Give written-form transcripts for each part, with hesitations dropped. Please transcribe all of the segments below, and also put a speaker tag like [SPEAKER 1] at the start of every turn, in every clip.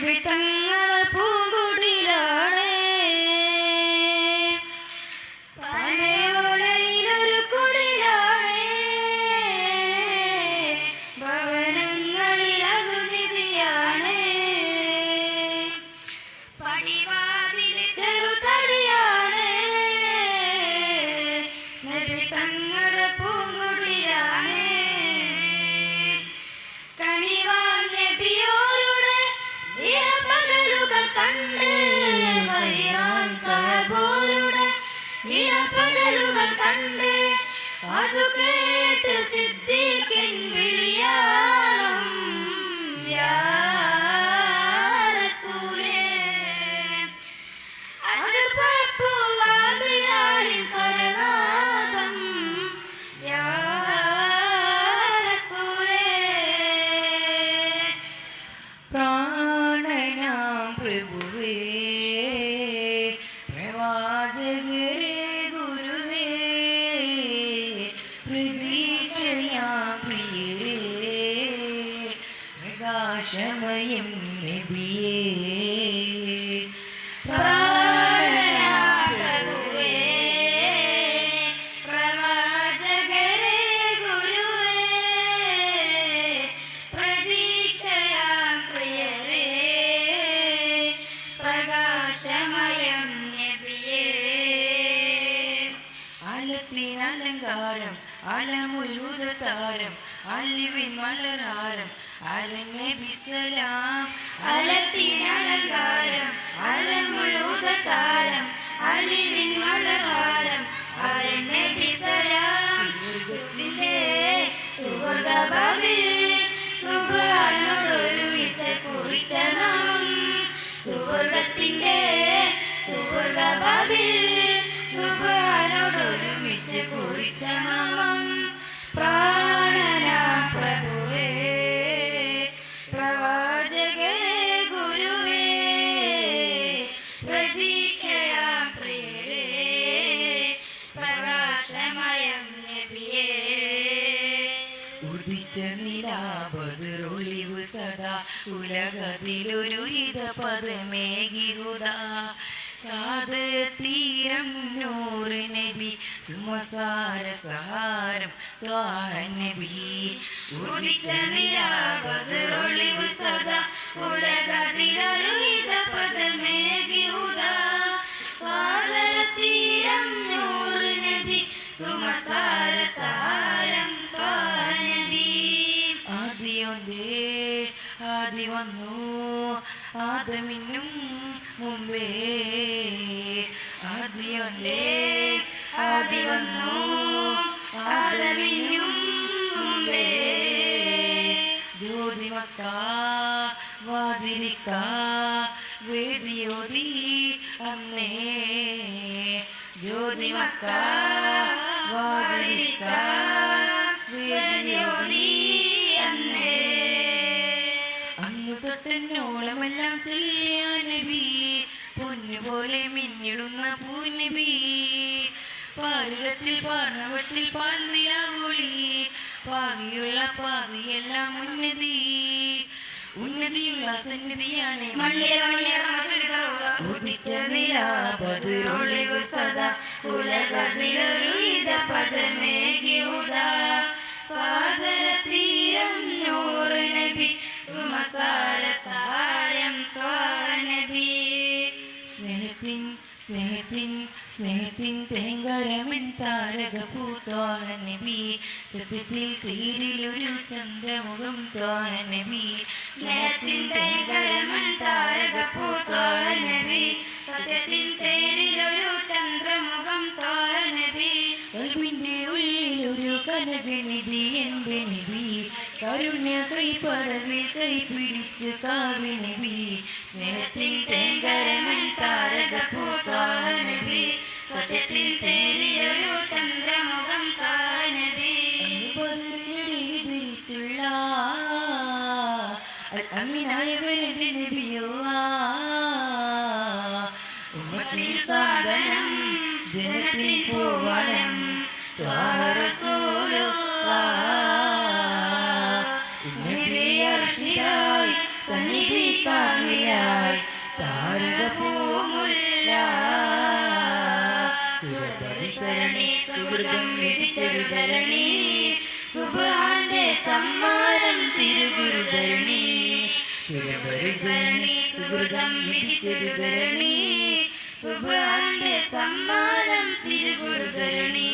[SPEAKER 1] നബി തങ്ങളെ പൂങ്കുടിലാണ് പനയോലയിലൊരു കുടിലാണ് ഭവനങ്ങളിൽ അതു നിധിയാണ് പടിവാതിൽ ചെറുതടിയാണ് നബി തങ്ങളുടെ പൂങ്കുടിലാണ് കനിവാൻ നബിയോരുടെ ഇരപകലുകൾ കണ്ട് വൈറാൻ സഹബോരുടെ ഇരപകലുകൾ കണ്ട് അതു കേട്ട് സിദ്ദീഖിൻ വിളിയാളം യാ റസൂലേ അതിർപ്പൂവാബിയാലിൻ സ്വരനാദം യാ റസൂലേ
[SPEAKER 2] പ്രാണനാം പ്രഭുവേ പ്രവാചകരേ ഗുരുവേ പ്രതീക്ഷയാം പ്രിയരേ പ്രകാശമയം നബിയേ അലത്തിനലങ്കാരം അലമുലുദതാരം അലിവിൻ മലരാരം അലനബി സലാം
[SPEAKER 1] അലത്തിനലങ്കാരം അലമുലുദതാരം അലിവിൻ മലരാരം അലനബി സലാം സുത്തിന്റെ സുവർഗഭവിൽ സുബ്ഹാനോടൊരുമിച്ച് കുറിച്ച നാമം സുവർഗത്തിന്റെ സുവർഗഭവിൽ സുബ്ഹാനോടൊരുമിച്ച് കുറിച്ച നാമം പ്രാണനാം പ്രഭുവേ പ്രവാചകരേ ഗുരുവേ പ്രതീക്ഷയാം പ്രിയരേ പ്രകാശമയം നബിയേ
[SPEAKER 2] ഉദിച്ച നിലാബദറൊളിവ് സദാ ഉലകത്തിലൊരു ഹിതപദമേകിഹുദാ സാദരതീരം നൂറ് നബി സുമസാര സഹാരം ത്വാഹ നബി
[SPEAKER 1] ഉദിച്ച നിലാബദറൊളിവ് സദാ ഉലകത്തിലൊരു ഹിതപദമേകിഹുദാ സാദരതീരം നൂറ് നബി സുമസാര സഹാരം ത്വാഹ നബി
[SPEAKER 2] ആദിയോന്റെ ആദി വന്നു ആദമിനും മുമ്പേ ആദിയോന്റെ
[SPEAKER 1] ആദി വന്നു ആദമിനും മുമ്പേ
[SPEAKER 2] ജ്യോതിമക്ക വാതിരിക്ക വേദിയോതി അന്നേ ജ്യോതിമക്ക വാതിരിക്ക വേദിയോതി
[SPEAKER 1] അന്നേ
[SPEAKER 2] അന്നു തൊട്ടെന്നോളമെല്ലാം ചൊല്ലിയ നബി പൊന്നുപോലെ മിന്നിടുന്ന പൂനബി പാരിടത്തിൽ പാർണവത്തിൽ പാൽ നിലാവൊളി പാകിയുള്ള പാതിയെല്ലാം ഉന്നതിയുള്ള സന്നിധിയാണ്
[SPEAKER 1] ഉദിച്ച നിലാബദറൊളിവ് സദാ ഉലകത്തിലൊരു ഹിതപദമേകിഹുദാ സാദരതീരം നൂറ് നബി സുമസാര സഹാരം ത്വാഹ നബി
[SPEAKER 2] സ്നേഹത്തിൻ തേങ്കരമെൻ താരകപ്പൂ ത്വാഹ നബി സത്യത്തിൽ തീരിലൊരു ചന്ദ്രമുഖം ത്വാഹ നബി
[SPEAKER 1] സ്നേഹത്തിൻ തേങ്കരമെൻ താരകപ്പൂ ത്വാഹ നബി സത്യത്തിൽ തേരിലൊരു ചന്ദ്രമുഖം ത്വാഹ നബി
[SPEAKER 2] കൽവിന്റെ ഉള്ളിലൊരു കനകനിധി എൻ്റെ നബി കരുണ്യ കൈപ്പടവിൽ കൈപിടിച്ച് കാവ്യ നബി
[SPEAKER 1] സ്നേഹത്തിൻ തേങ്കരമെൻ താരകപ്പൂ ത്വാഹ നബി സത്യത്തിൽ തേരിലൊരു ചന്ദ്രമുഖം ത്വാഹ നബി
[SPEAKER 2] തിരിച്ചുള്ള അമീനായവരുടെ നബിയുള്ള
[SPEAKER 1] ഉമ്മത്തിൽ സാധനം ജനത്തിൽ പൂവനം ത്വാഹ റസൂലുള്ളാഹ് നിധിയർഷിതായി സന്നിധി കാവിലായി താരകപൂമുല്ല സുരപരിസരണി സുഹൃതം വിധിച്ചൊരു ധരണി സുബ്ഹാന്റെ സമ്മാനം തിരുഗുരുധരണി സുരപരിസരണി സുഹൃതം വിധിച്ചൊരു ധരണി സുബ്ഹാന്റെ സമ്മാനം തിരുഗുരുധരണി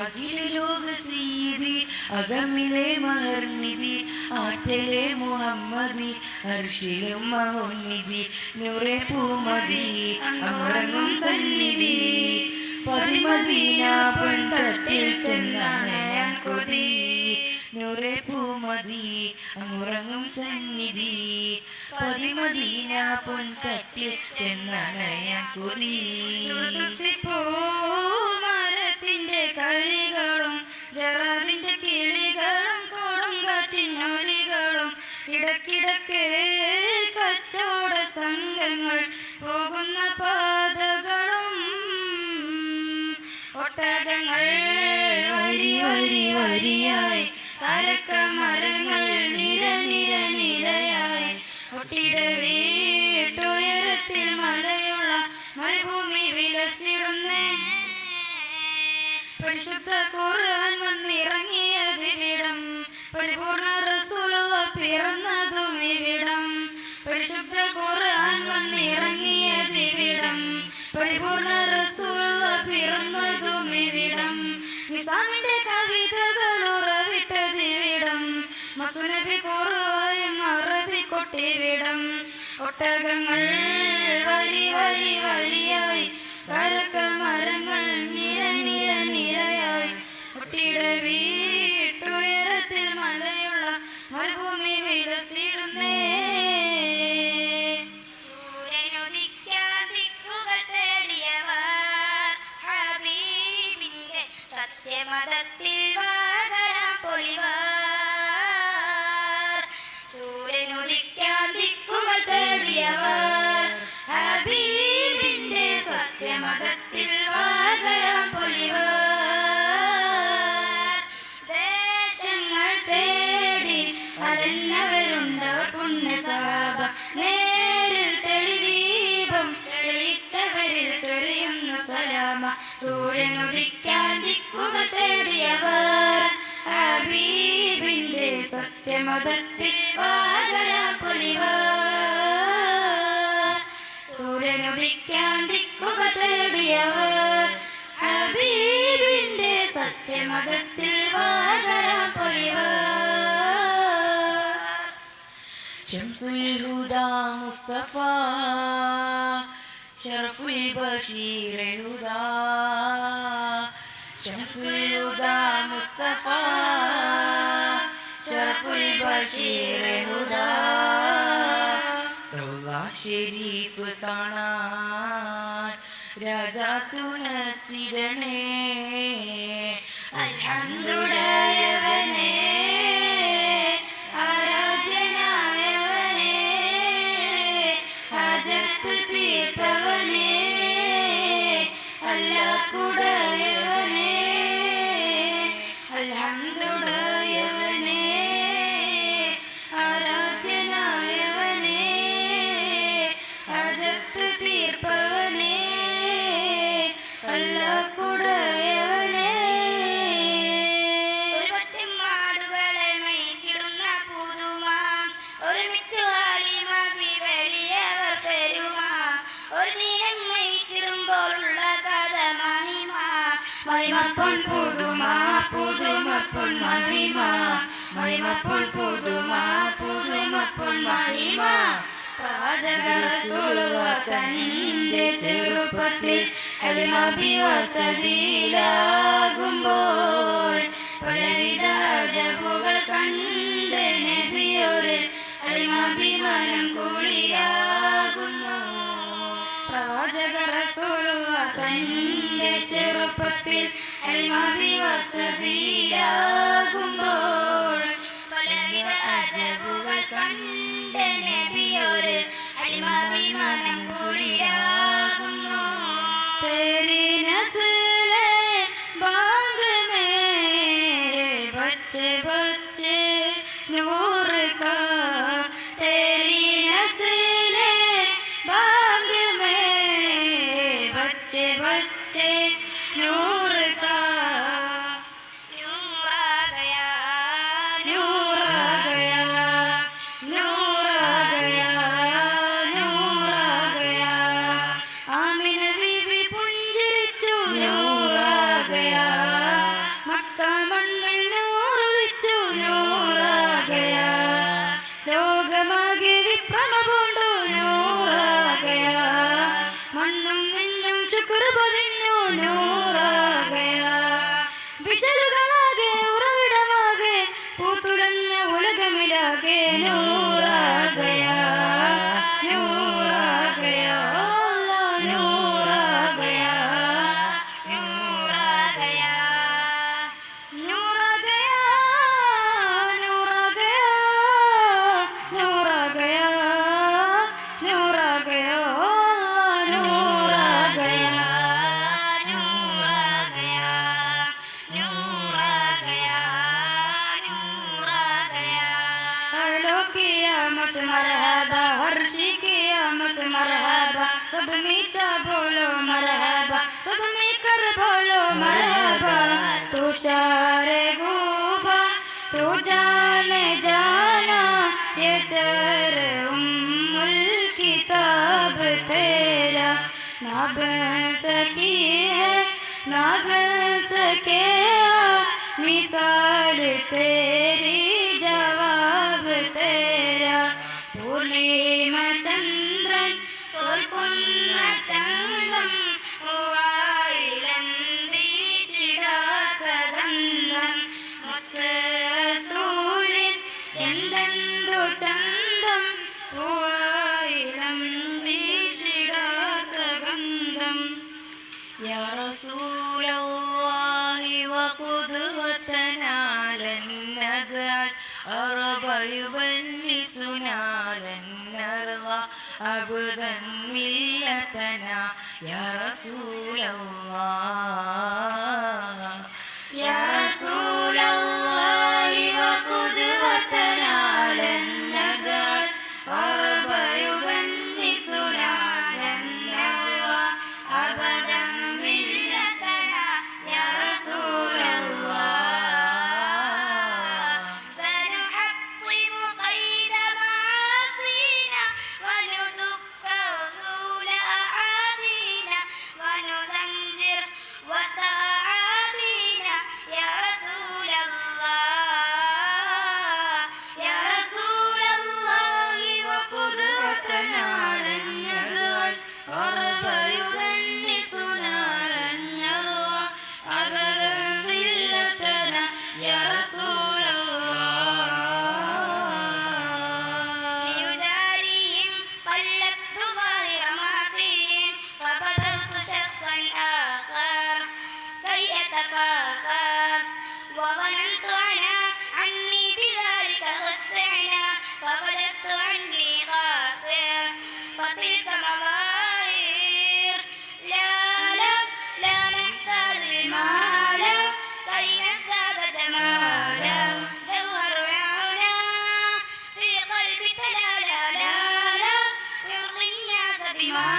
[SPEAKER 2] അഖില ലോക സീതി അകമിലെ മഹർനിധി ആറ്റലെ മുഹമ്മദി അർഷിലും മഹോന്നിധി നൂറെ പൂമതി
[SPEAKER 1] അങ്ങുറങ്ങും സന്നിധി പതിമദീന പൊൻതട്ടിൽ ചെന്നാണ് ഞാൻ കൊതി
[SPEAKER 2] നൂറെ പൂമതി അങ്ങുറങ്ങും സന്നിധി പതിമദീന പൊൻതട്ടിൽ ചെന്നാണ് ഞാൻ കൊതി
[SPEAKER 1] മരത്തിന്റെ കളികളും ജറാദിന്റെ കിളികളും കൊടുങ്കാറ്റിനൊലികളും ഇടക്കിടക്ക് കച്ചവട സംഘങ്ങൾ പോകുന്ന പാതകളും ഒട്ടകങ്ങൾ വരി വരി വരിയായി കരക്ക മരങ്ങൾ നിര നിര നിരയായി ഒട്ടിട വീട്ടുയരത്തിൽ മലയുള്ള മരുഭൂമി വിലസിടുന്നേ പരിശുദ്ധ ഖുർആൻ വന്നിറങ്ങിയത് ഇവിടം പരിപൂർണ റസൂലുള്ള പിറന്നതും ഇവിടം പരിശുദ്ധ ഖുർആൻ വന്നിറങ്ങിയത് ഇവിടം പരിപൂർണ റസൂലുള്ള പിറന്നതും ഇവിടം നിസാമിന്റെ കവിതകൾ ഉറവിട്ടത് ഇവിടം മസുനബി ഖുർആനും അറബി കൊട്ടിവിടം ഒട്ടകങ്ങൾ വരി വരി വരിയായി കരക്ക മരങ്ങൾ നിര നിര നിരയായി ഒട്ടിട വീട്ടുയരത്തിൽ മലയുള്ള മരുഭൂമി വിലസിടുന്നേ
[SPEAKER 3] സൂര്യനുദിക്കാൻ ദിക്കുകൾ തേടിയവർ ഹബീബിന്റെ സത്യമതത്തിൽ വാകരാം പൊലിവർ സൂര്യനുദിക്കാൻ ദിക്കുകൾ തേടിയവർ ഹബീബിന്റെ സത്യമതത്തിൽ വാകരാം പൊലിവർ ദേശങ്ങൾ തേടി അലഞ്ഞവരുണ്ടവർ പുണ്യസഹാബ നേരിൽ തെളിദീപം തെളിച്ചവരിൽ ചൊരിയുന്ന സലാമ സൂര്യനുദിക്കാൻ ദിക്കുകൾ തേടിയവർ ഹബീബിന്റെ സത്യമതത്തിൽ വാകരാം പൊലിവർ സൂര്യനുദിക്കാൻ ദിക്കുകൾ തേടിയവർ ഹബീബിന്റെ സത്യമതത്തിൽ വാകരാം പൊലിവർ
[SPEAKER 2] ശംസുൽ ഹുദാ മുസ്തഫ ശറഫുൽ ബഷീർ ഹുദാ ശംസുൽ ഹുദാ മുസ്തഫ ശറഫുൽ ബഷീർ ഹുദാ റൗള ഷരീഫ് കാണാൻ രാജാ തുണച്ചിടണേ
[SPEAKER 1] അൽഹംദുലില്ലാഹ് ആരാധ്യനായവനേ ഹജത്ത് തീർപ്പവനേ അല്ലാഹുടയവനേ അൽഹംദുലില്ലാഹ് ആരാധ്യനായവനേ ഹജത്ത് തീർപ്പവനേ അല്ലാഹുടയവനേ
[SPEAKER 3] ഒരു പറ്റം മാടുകളെ മേയിച്ചിടുന്ന പുതുമാ ഒരുമിച്ചു ഹാലിമ വലിയവർ പെരുമ ഒരു നീരം മേയിച്ചിടുമ്പോഴുള്ള കഥ മഹിമ
[SPEAKER 1] മഹിമപ്പൊൻ പുതുമ പുതുമപ്പൊൻ മഹിമ മഹിമപ്പൊൻ പുതുമ പുതുമപ്പൊൻ മഹിമ പ്രവാചക റസൂലുള്ളാഹ് തന്റെ ചെറുപ്പത്തിൽ അൽമബി വസതിയിലാകുമ്പോൾ പലവിധ അജബുകൾ കണ്ട് നബിയോരിൽ അൽമബിമാനം കുളിരാകുന്നു പ്രവാചക റസൂലുള്ളാഹ് തന്റെ ചെറുപ്പത്തിൽ അൽമബി വസതിയിലാകുമ്പോൾ
[SPEAKER 3] പലവിധ അജബുകൾ കണ്ട് നബിയോര് അലിമാഭിമാനം കുളിരാകുന്നു
[SPEAKER 1] तेरी नस्ले बाग में बच्चे बच्चे नूर का तेरी सब मीठा बोलो मरहबा, सब मिलकर बोलो मरहबा। तू शारे गूबा तू जाने जाना, ये चर उम्मुल किताब तेरा ना बन सकी है ना बन सके मिसाल तेरी जवाब तेरा। पूर्णिम चंद्रन തോൽക്കുന്ന ചന്തം മൂവായിലന്തീക്ഷികാതന്തം മുത്ത് റസൂലിൻ എന്തെന്തു ചന്തം മൂവായിലന്തീക്ഷികാതഗന്ധം.
[SPEAKER 2] يا رسول الله وقدوتنا لن نجعل أرب يبلسنا لن نرضى أبدا ملتنا يا رسول الله
[SPEAKER 1] يا رسول الله وقدوتنا لن نجعل أرب يغنسنا لن نرضى أبدا ملتنا يا رسول الله.
[SPEAKER 3] سنحطم قيد معاصينا وندك أصول أعادينا ونزمجر وسط أعادينا يا رسول الله. يا رسول الله
[SPEAKER 1] وقدوتنا لن نجعل أرب يغنسنا لن نرضى أبدا ملتنا يا رسول الله.
[SPEAKER 3] ليجاريهم قلدت ظاهر ما فيهم فبذلت شخصا آخر كي أتفاخر وظننت أنا عني بذلك خدعنا فوجدت عني خاسر فتلك مظاهر. لا لا لا نحتاج المال كي نزداد جمالا جوهرنا هنا في قلب تلالا لا لا يرضي الناس بما